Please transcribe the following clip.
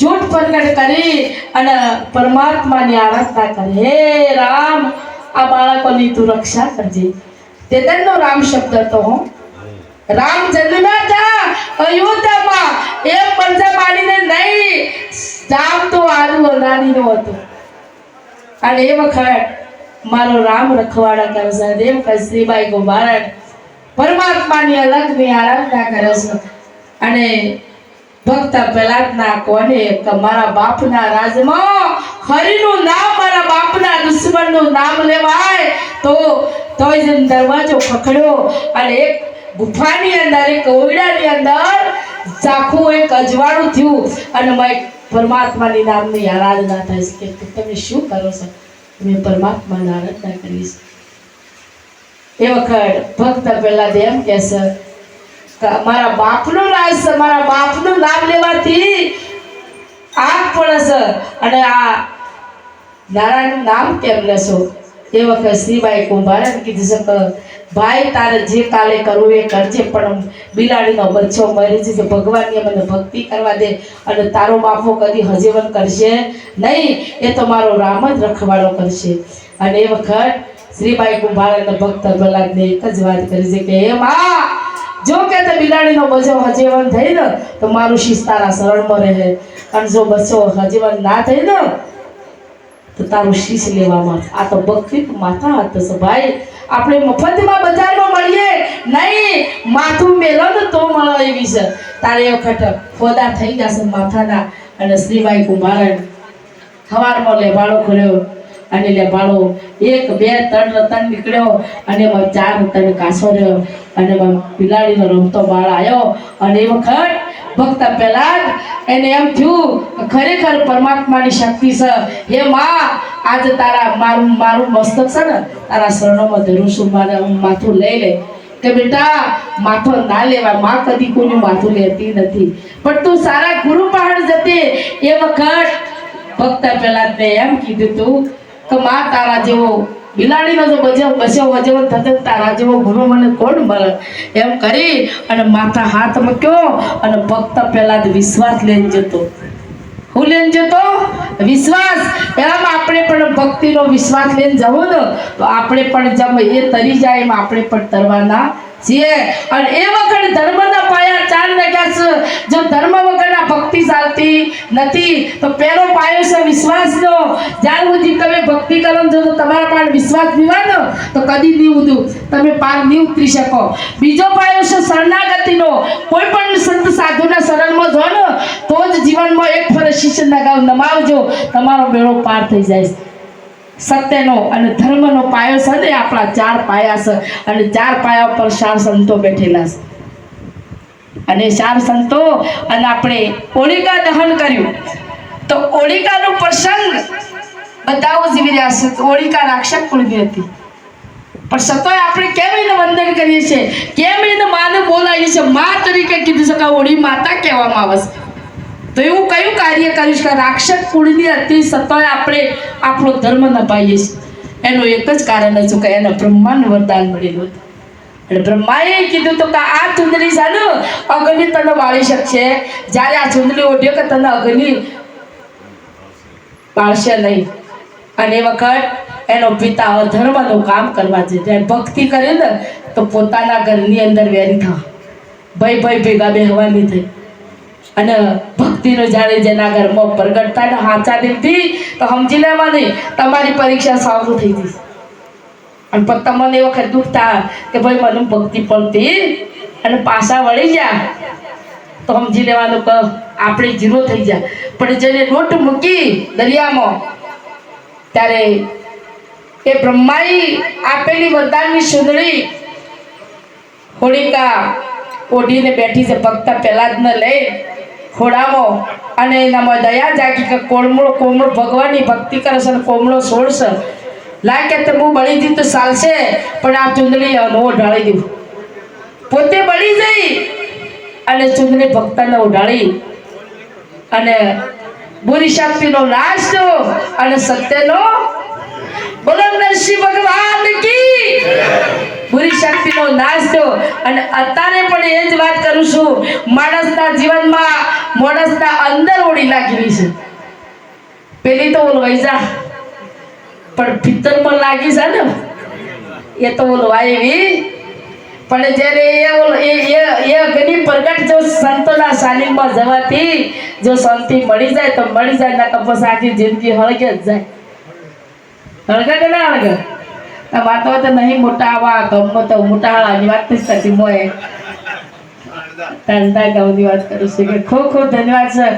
જૂઠ પ્રગટ કરી અને પરમાત્માની આરાધના કરે. હે રામ, આ બાળકોની તું રક્ષા કરજે. તેનો રામ શબ્દ હતો. રામ જન્મ્યા હતા અયોધ્યામાં, એક પંજા મારીને નહીં, રામ તો આલુ અનાડીનો હતો. અને એ વખત મારો રામ રખવાડા કરે છે. દેવ કશ્રીબાઈ ગોબારણ પરમાત્માની અલગની આરાધના કરે છે. અને ભક્ત પ્રહલાદના કોને કે મારા બાપના રાજમાં હરિનું નામ, મારા બાપના દુશ્મનનું નામ લેવાય તો તોય જેમ દરવાજો ખખડ્યો અને એક ગુફાની અંદર, એક ઓરડાની અંદર ચાખું એક અજવાળું થયું અને મેં પરમાત્માની નામની આરાધના થાય છે કે તમે શું કરો છો? મેં પરમાત્માની આરાધના કરીશ. એ વખત ભક્ત પ્રહલાદ એમ કહેશે કે મારા બાપનું રાજ છે, મારા બાપનું નામ લેવાથી આગ પડે છે અને આ નારાયણનું નામ કેમ લેશો? એ વખત શ્રીબાઈ કુંભારે કીધું છે કે ભાઈ તારે જે કાલે કરવું એ કરજે, પણ બિલાડીનો બચ્ચો મરી જશે, ભગવાનની મને ભક્તિ કરવા દે અને તારો બાપો કદી હજીવન કરશે નહીં, એ તો મારો રામ જ રખવાડો કરશે. અને એ વખત શ્રીબાઈ કુંભારે ભક્ત પ્રહલાદને એક જ વાત કરી છે કે હે માં, જો કે તે બિલાડીનો બચ્ચો હજીવન થઈ ને તો મારું શીશ તારા શરણમાં રહે, અને જો બચ્ચો હજીવન ના થઈ ને તો તારું શીશ લેવામાં. આ તો ભક્તિ માથા હાથ છે ભાઈ. આપણે મફતમાં બજારમાં મળીએ નહીં, માથું મેલો ને તો મળે એવી છે. તારે એ વખત ફોદા થઈ જશે માથાના. અને શ્રીબાઈ કુંભારણ સવારમાં લેવાડો ખોલ્યો અને લેવાડો 1 2 3 રતન નીકળ્યો અને એમાં 4 રતન કાસો રહ્યો અને એમાં બિલાડીનો રમતો બાળ આવ્યો. અને એ વખત ભક્ત પ્રહલાદ એને એમ થયું ખરેખર પરમાત્માની શક્તિ છે. હે માં, આજે તારા મારું મસ્તક છે ને તારા શરણોમાં ધરું છું, મારે માથું લઈ લે. કે બેટા માથું ના લેવાય, માં કદી કોઈનું માથું લેતી નથી, પણ તું સારા ગુરુ પહાડ જતી. એ વખત ભક્ત પ્રહલાદને એમ કીધું તું કે માં તારા જેવો બિલાડીનો જો બચ્યો વજવો થતો તારા જેવો ગુરુ મને કોણ મળે? એમ કરી અને માથા હાથ મૂક્યો અને ભક્ત પ્રહલાદ વિશ્વાસ લઈને જતો. હું લઈને જતો? વિશ્વાસ. એમ આપણે પણ ભક્તિનો વિશ્વાસ લઈને જવું ને તો આપણે પણ જેમ એ તરી જાય એમ આપણે પણ તરવાના છીએ. અને એ વખત ધર્મના પાયા 4 લગ્યા છે. જો ધર્મ વગરના ભક્તિ ચાલતી નથી. તો પહેલો પાયો છે વિશ્વાસનો. જ્યાં સુધી તમે ભક્તિ કરો છો તો તમારા પાસે વિશ્વાસ દીવાનો તો કદી નહીં તમે પાર નહીં ઉતરી શકો. બીજો પાયો છે શરણાગતિનો. કોઈ પણ સંત સાધુના શરણમાં જો ને તો જ જીવનમાં એક ફરજ શિષ્ય નમાવજો, તમારો બેડો પાર થઈ જાય. સત્યનો અને ધર્મનો પાયો છે ને આપણા 4 પાયા છે. અને 4 પાયા પર 4 સંતો બેઠેલા છે. અને 4 સંતો અને આપણે હોલિકા દહન કર્યું તો હોલિકાનો પ્રસંગ બધાઓ જીવી રહ્યા છે. હોલિકા રાક્ષસ કુળની હતી, પણ સતોય આપણે કેમ એને વંદન કરીએ છીએ, કેમ એને માને બોલાવીએ છીએ, મા તરીકે કીધું છે કે હોળી માતા કહેવામાં આવે છે. તો એવું કયું કાર્ય કર્યું કે રાક્ષસ કુળની હતી સતોય આપણે આપણો ધર્મ નભાઈએ છીએ? એનું એક જ કારણ હતું કે એને બ્રહ્માનું વરદાન મળેલું હતું. અને બ્રહ્માએ કીધું તો કે આ ચુંદડી છે ને અગ્નિ તને વાળી શકશે, જ્યારે આ ચુંદડી ઓઢ્યો કે તને અગ્નિ પાળશે નહીં. અને એ વખત એનો પિતા ધર્મનું કામ કરવા છે, જ્યારે ભક્તિ કરે ને તો પોતાના ઘરની અંદર વેરી થવા, ભાઈ ભેગા બેહવાની થઈ. અને ભક્તિનો જ્યારે જેના ઘરમાં પ્રગટ થાય ને હાચા દિલથી તો સમજી લેવાની તમારી પરીક્ષા સારું થઈ ગઈ. અને પણ તમને એ વખત દુઃખ થાય કે ભાઈ મને ભક્તિ પડતી અને પાછા વળી જા તો સમજી લેવાનું કે આપણે 0 થઈ જાય. પણ જેને લોટ મૂકી દરિયામાં ત્યારે એ બ્રહ્માએ આપેલી વરદાનની સુંદરી હોલિકા ઓઢીને બેઠી છે. ભક્ત પ્રહલાદને લઈ ખોડામાં અને એનામાં દયા જાગી કે કોમળો ભગવાનની ભક્તિ કરે છે અને કોમળો છોડશે. લાગે તો હું બળી દી તો ચાલશે, પણ આ ચુંદડી ઓઢાળી દઉં. પોતે બળી જઈ અને ચુંદડી ભક્તને ઓઢાળી અને બુરી શક્તિનો નાશ થયો અને સત્યનો બોલો નરસિંહ ભગવાન કી બુરી શક્તિનો નાશ થયો અને અત્યારે પણ એ જ વાત કરું છું માણસના જીવનમાં માણસના અંદર ઓળી નાખેલી છે પેલી તો ઓલો વૈજા પણ પિત્તરમાં લાગી છે ને એ તો ઓલો આવી પણ જ્યારે એ ઘણી પ્રગટ જો સંતોના સાનિધ્યમાં જવાથી જો શાંતિ મળી જાય તો મળી જાય ના તો બસ આખી જિંદગી હળગે જ જાય હળગે કે ના હળગે આ વાતો તો નહીં મોટા આવા ગમો તો મોટા હાળાની વાત નથી થતી મોય ધંધા ગામની વાત કરું છું કે ખૂબ ખૂબ ધન્યવાદ સર